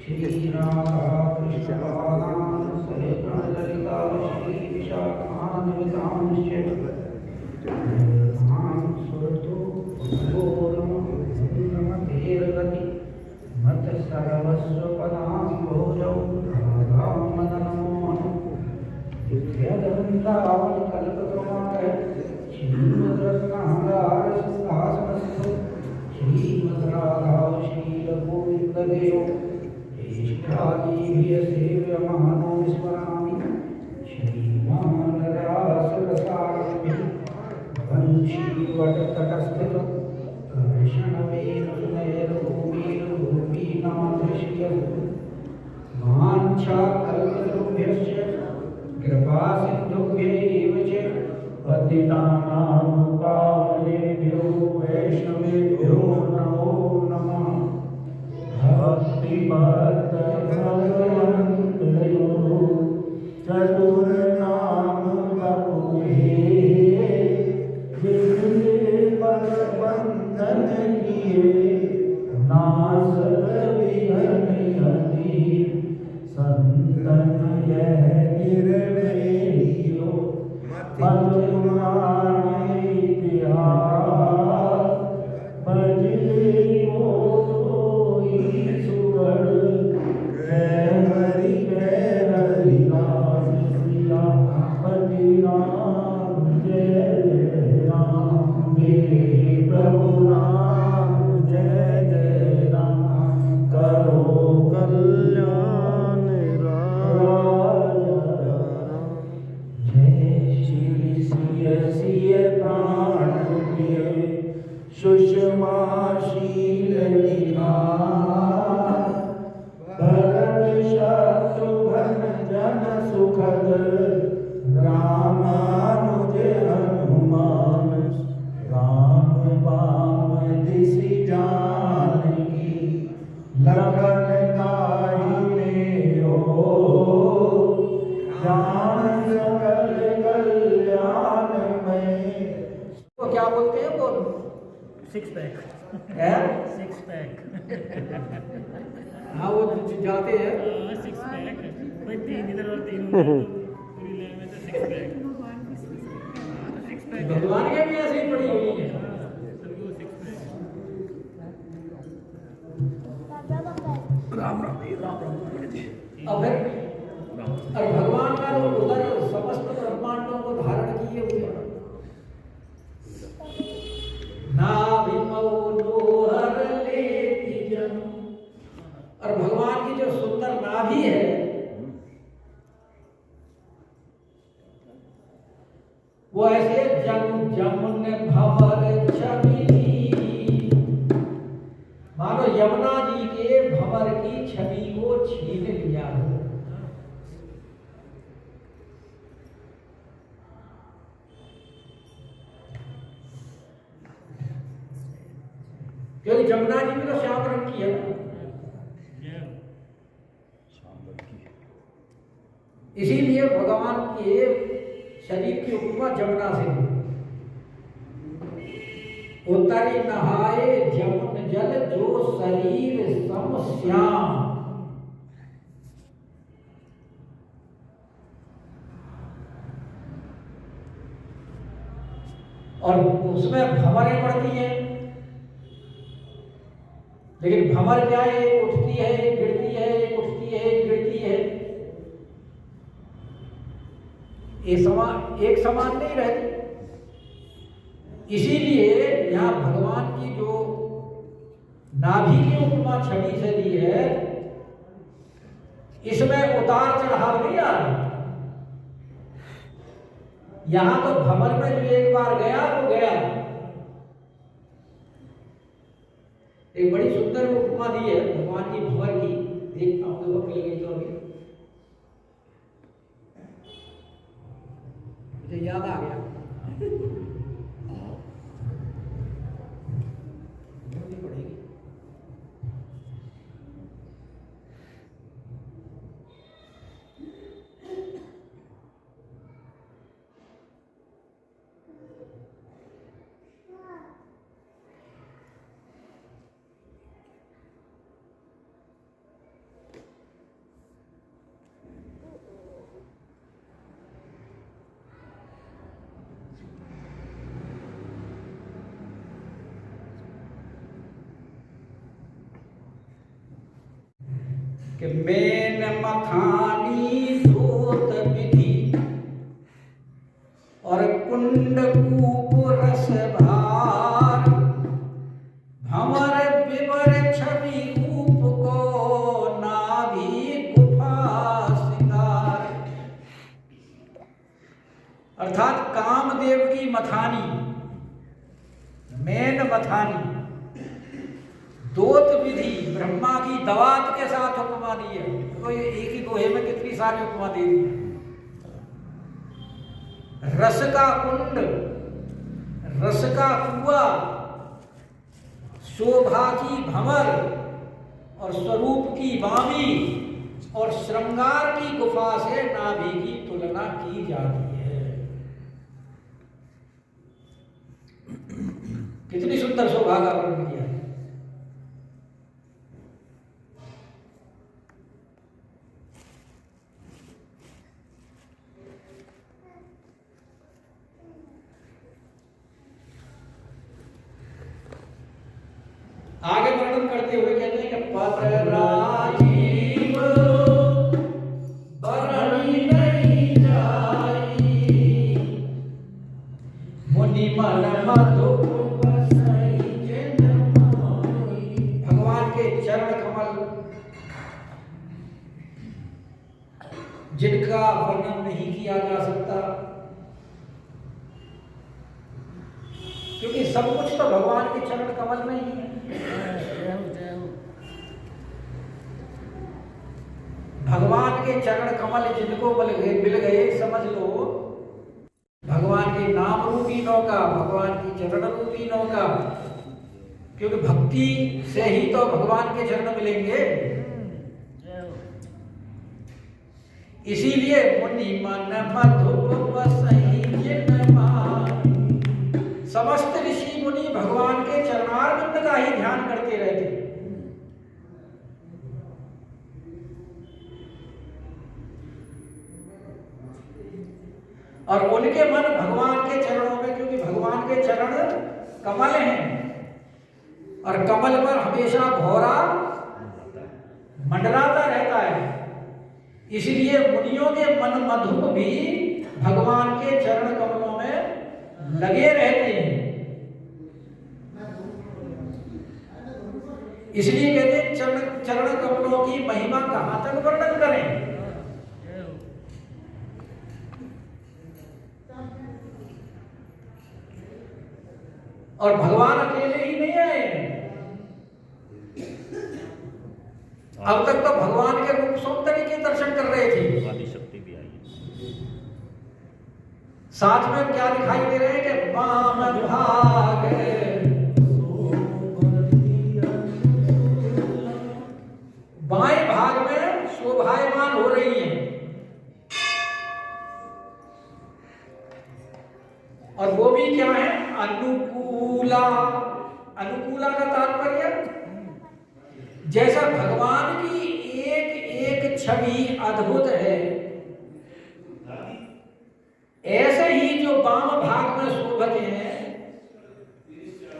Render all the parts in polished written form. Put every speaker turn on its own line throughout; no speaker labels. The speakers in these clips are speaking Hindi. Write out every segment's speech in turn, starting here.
श्री राधा कृष्ण पादान सहितं ललिता श्री विशाखान्वितांश्च धाम सुरतो भगोरमगति मत सर्वस्व पदाम्भोजौ राधामदनमोहन यदवृन्दावन कल्पतरुणाय श्रीमद्रत्नागार सिंहासनस्थो श्रीमद्राधा श्रीलगोविन्ददेवो इष्टादीभिः सेव्यमानो विस्मरामि श्रीमान् रासरसारम्भिः वंशीवटतटस्थितो कर्षणवेणुसुनैर्भूमिर्भूमिनाथश्रियः वाञ्छाकल्पतरुभ्यश्च कृपासिन्धुभ्यैव च पतितानां पावनेभ्यो वैष्णवेभ्यो नमो नमः। भक्तिमद्भगवन्तयोः चतुर्नाम बपुहे जिनके बंधन किए नासद विहनि संतन यह निर्णयो मत पुराण इतिहास बजले को ईश्वर हरि राम सिया पति राम जय राम मेरे प्रभु राम जय जय राम करो कल्याण प्राण प्रिय सुषमा शील भरत शत्रुघ्न जन सुखद रामानुज हनुमान राम बाम दिसि जानकी लखन दाहिने जान सकल कल्याण में। तो क्या बोलते हैं बोल
सिक्स पैक
है
सिक्स पैक
हाँ वो जाते हैं
सिक्स पैक भाई तीन इधर और तीन पूरी लाइन में तो सिक्स पैक सिक्स पैक
भगवान के भी ऐसे ही पड़ी हुई है।
सबको सिक्स पैक
राम राम अब और भगवान का जो उदर समस्त ब्रह्मांडों को धारण किए हुए और भगवान की जो सुंदर नाभि है वो ऐसे जमुन भवर छवि मानो यमुना जी के भवर की छवि को छीन लिया हो। क्योंकि जमुना जी भी तो श्याम रंग की है। इसीलिए भगवान के शरीर की उपमा जमुना से हुई। उत्तरी नहाए जमुन जल जो शरीर सम श्याम। और उसमें भंवरें पड़ती हैं, लेकिन भंवर क्या है, एक उठती है एक गिरती है, एक उठती है एक गिरती है, एक समान नहीं रहती। इसीलिए यहाँ भगवान की जो नाभि की उपमा छवि से दी है, इसमें उतार चढ़ाव नहीं आ रहा। यहां तो भंवर में जो एक बार गया वो गया। एक बड़ी सुंदर उपमा दी है भगवान की भंवर की, देखता हूं देखो मिल गई तो अभी मुझे याद आ गया। पड़ेगी कि मेन मथानी धोत विधि और कुंड कूप रस भार भंवर विवर छवि रूप को नाभि गुफा सिंगार। अर्थात कामदेव की मथानी, मेन मथानी, दोत विधि, ब्रह्मा की दवात के साथ उपमा दी है। तो ये एक ही दोहे में कितनी सारी उपमा दे दी है। रस का कुंड, रस का कुआ, शोभा की भंवर और स्वरूप की वामी और श्रृंगार की गुफा से नाभि की तुलना की जाती है। कितनी सुंदर शोभा का वर्णन किया है। आगे वर्णन करते हुए कहते हैं कि पत्र राजीव बरणी नहीं जाई मुनि मन मधुप बसई जिन मोई। भगवान के चरण कमल जिनका वर्णन नहीं किया जा सकता, क्योंकि सब कुछ तो भगवान के चरण कमल में ही है। भगवान के चरण कमल जिनको मिल गए, समझ लो भगवान के नाम रूपी नौका, भगवान की चरण रूपी नौका, क्योंकि भक्ति से ही तो भगवान के चरण मिलेंगे। इसीलिए मुनि मन मधुप बसई जिन माई। समस्त ऋषि मुनि भगवान के चरणारविंद का ही ध्यान करते रहते। और उनके मन भगवान के चरणों में, क्योंकि भगवान के चरण कमल हैं और कमल पर हमेशा भौरा मंडराता रहता है। इसलिए मुनियों के मन मधुप भी भगवान के चरण कमलों में लगे रहते हैं। इसलिए कहते हैं चरण कमलों की महिमा कहां तक वर्णन करें। और भगवान अकेले ही नहीं आए, अब तक तो भगवान के रूप सौंदर्य के दर्शन कर रहे थे।
आदिशक्ति भी आई।
साथ में क्या दिखाई दे रहे हैं कि वाम भाग बाएं भाग में शोभायमान हो रही है। और वो भी क्या है? अनुकूला। अनुकूला का तात्पर्य जैसा भगवान की एक एक छवि अद्भुत है, ऐसे ही जो वाम भाग में शोभत हैं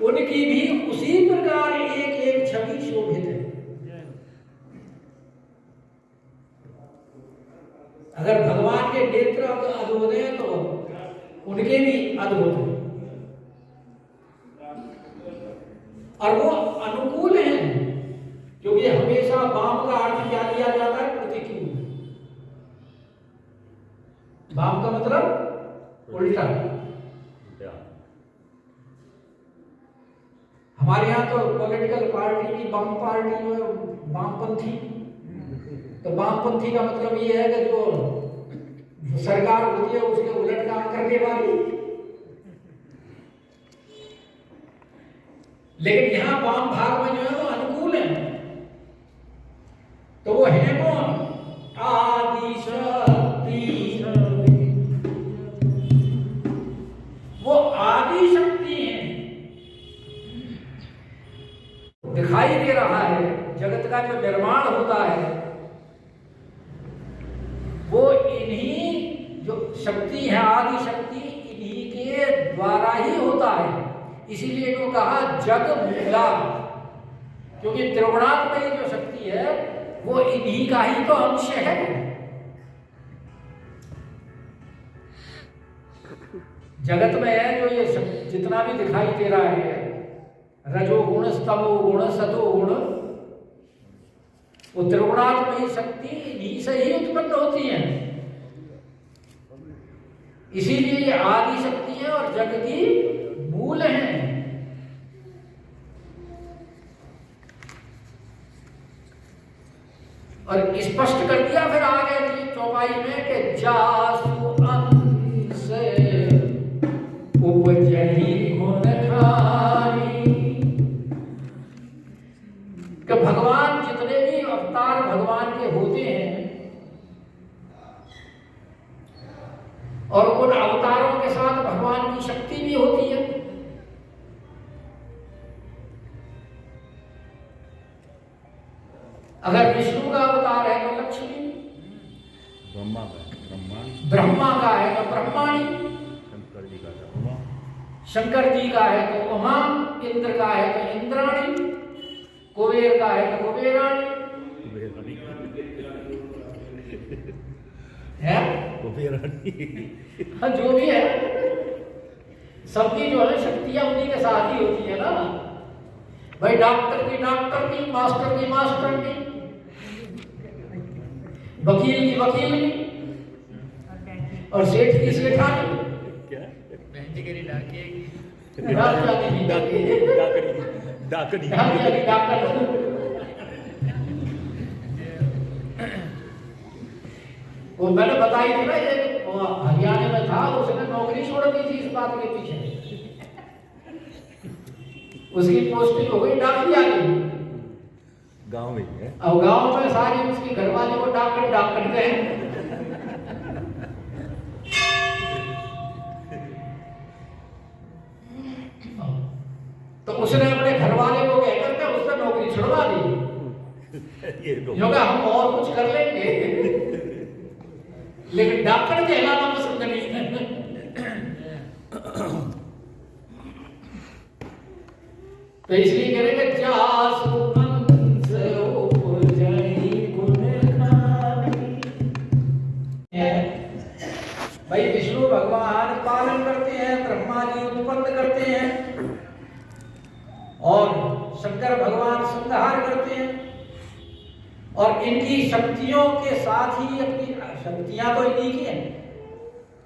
उनकी भी उसी प्रकार एक एक छवि शोभित है। अगर भगवान के नेत्र अद्भुत हैं तो उनके भी अद्भुत है। और वो अनुकूल हैं, क्योंकि हमेशा वाम का अर्थ क्या लिया जाता है? प्रतिकूल। वाम का मतलब उल्टा। हमारे यहाँ तो पॉलिटिकल पार्टी की वाम पार्टी है, वामपंथी। तो वामपंथी का मतलब ये है कि जो सरकार होती है उसके उलट काम करने वाली। लेकिन यहां वाम भाग में जो है वो अनुकूल है। तो वो है कौन? आदिशक्ति। वो आदिशक्ति है। दिखाई दे रहा है जगत का जो निर्माण होता है वो इन्हीं जो शक्ति है, आदि शक्ति, इन्हीं के द्वारा ही होता है। इसीलिए इनको कहा जग मूला, क्योंकि त्रिगुणात्मक जो शक्ति है वो इन्हीं का ही तो अंश है। जगत में है जो ये जितना भी दिखाई दे रहा है, रजोगुण, स्तमोगुण, सतोगुण, वो त्रिगुणात्मक शक्ति इन्हीं से ही उत्पन्न होती है। इसीलिए ये आदि शक्ति है और जग की मूल है। और स्पष्ट कर दिया फिर आगे चौपाई में कि जासु अंश उपजहि गुणधारी, कि भगवान जितने भी अवतार भगवान के होते हैं और उन अवतारों के साथ भगवान की शक्ति भी होती है। अगर विष्णु का अवतार है तो लक्ष्मी,
ब्रह्मा का है ब्रह्माणी,
ब्रह्मा का है तो ब्रह्माणी,
शंकर जी का है उमा,
शंकर जी का है तो उमा, इंद्र का है तो इंद्राणी, कुबेर का है तो कुबेराणी है, हाँ, जो भी है सबकी जो है शक्तियां उन्हीं के साथ ही होती है ना भाई। डॉक्टर की डॉक्टरनी, मास्टर की मास्टरनी, वकील की वकीलनी और सेठ की सेठानी, वो मैंने बताई थी ना, ये हरियाणा में था, उसने नौकरी छोड़ दी थी इस बात के पीछे। उसकी पोस्टिंग हो गई डाकिया की,
गांव में है।
और गांव में सारी उसकी घरवाली को डॉक्टर डॉक्टर कहे। तो उसने अपने घरवाले को कहकर के उससे नौकरी छुड़वा दी, क्योंकि हम और कुछ कर लेंगे लेकिन डॉक्टर कहलाना पसंद नहीं है। तो इसलिए करेंगे जासु अंश उपजहि गुणधारी। भाई विष्णु भगवान पालन करते हैं, ब्रह्मा जी उत्पन्न करते हैं और शंकर भगवान संहार करते हैं। और इनकी शक्तियों के साथ ही, अपनी शक्तियां तो इन्हीं की हैं,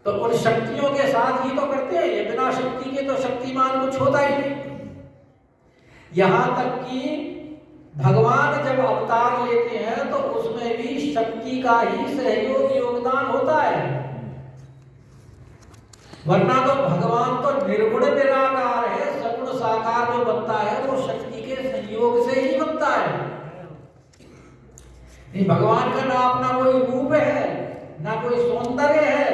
तो उन शक्तियों के साथ ही तो करते हैं। ये बिना शक्ति के तो शक्तिमान कुछ होता ही नहीं। यहां तक कि भगवान जब अवतार लेते हैं तो उसमें भी शक्ति का ही सहयोग योगदान होता है, वरना तो भगवान तो निर्गुण निराकार है। सगुण साकार जो बनता है वो शक्ति के संयोग से ही बनता है। भगवान का ना अपना कोई रूप है, ना कोई सौंदर्य है,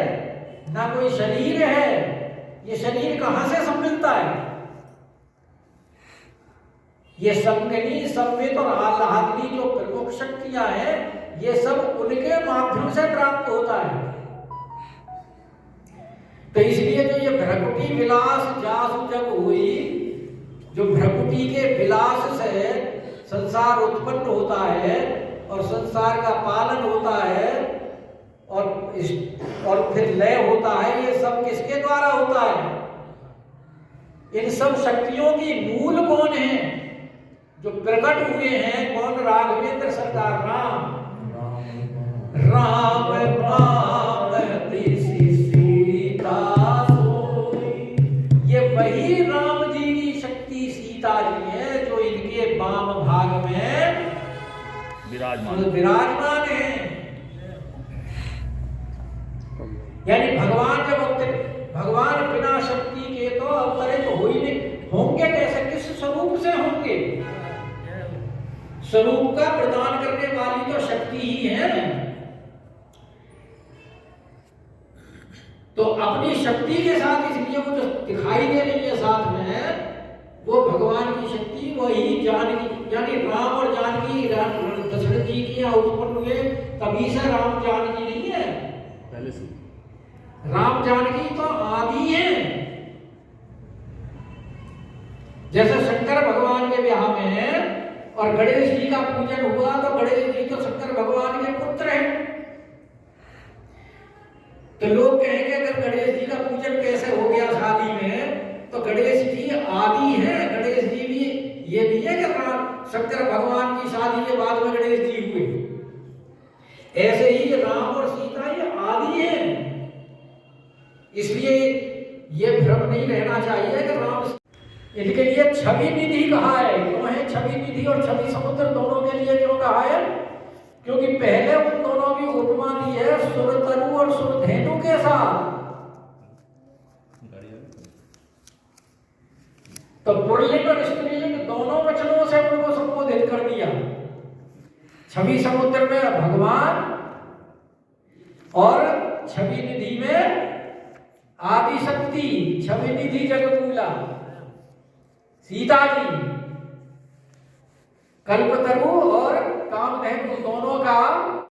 ना कोई शरीर है। ये शरीर कहां से सम्मिलता है? ये संगनी, संवित और आह्लादनी जो प्रमुख शक्तियां हैं, ये सब उनके माध्यम से प्राप्त होता है। तो इसलिए जो ये भ्रकुटी विलास जासु जब हुई, जो भ्रकुटी के विलास से संसार उत्पन्न होता है और संसार का पालन होता है और फिर लय होता है, ये सब किसके द्वारा होता है? इन सब शक्तियों की मूल कौन है जो प्रकट हुए हैं? कौन? राघवेंद्र सरकार राम। राम राम सीता सोई, ये वही राम जी की शक्ति सीता जी है जो इनके वाम भाग में विराजमान है। यानी भगवान बिना शक्ति के तो अवतरित हो ही नहीं। होंगे कैसे? किस स्वरूप से होंगे? स्वरूप का प्रदान करने वाली तो शक्ति ही है। तो अपनी शक्ति के साथ, इसलिए वो जो दिखाई दे रही है साथ में, वो भगवान की शक्ति वही जानकी, यानी राम और जानकी दशरथ जी की उत्पन्न हुए, तभी से राम जानकी नहीं है,
पहले से
राम जानकी तो आदि है। जैसे शंकर भगवान के ब्याह में और गणेश जी का पूजन हुआ तो गणेश जी तो शंकर भगवान के पुत्र हैं। तो लोग कहेंगे अगर गणेश जी का पूजन कैसे हो गया शादी में, तो गणेश जी आदि हैं। गणेश जी भी ये नहीं है कि शंकर भगवान की शादी के बाद में गणेश जी हुए। ऐसे ही राम और सीता ये आदि हैं। इसलिए ये भ्रम नहीं रहना चाहिए कि राम, इनके लिए छवि निधि कहा है। क्यों है छवि निधि और छवि समुद्र दोनों के लिए क्यों कहा है? क्योंकि पहले उन दोनों की उपमा दी है सुरतरु और सुरधेनु के साथ। तो पुल्लिंग और स्त्रीलिंग दोनों वचनों से उनको संबोधित कर दिया। छवि समुद्र में भगवान और छवि निधि में आदि शक्ति, छवि निधि जगमूला सीता जी, कल्पतरु और कामधेनु दोनों का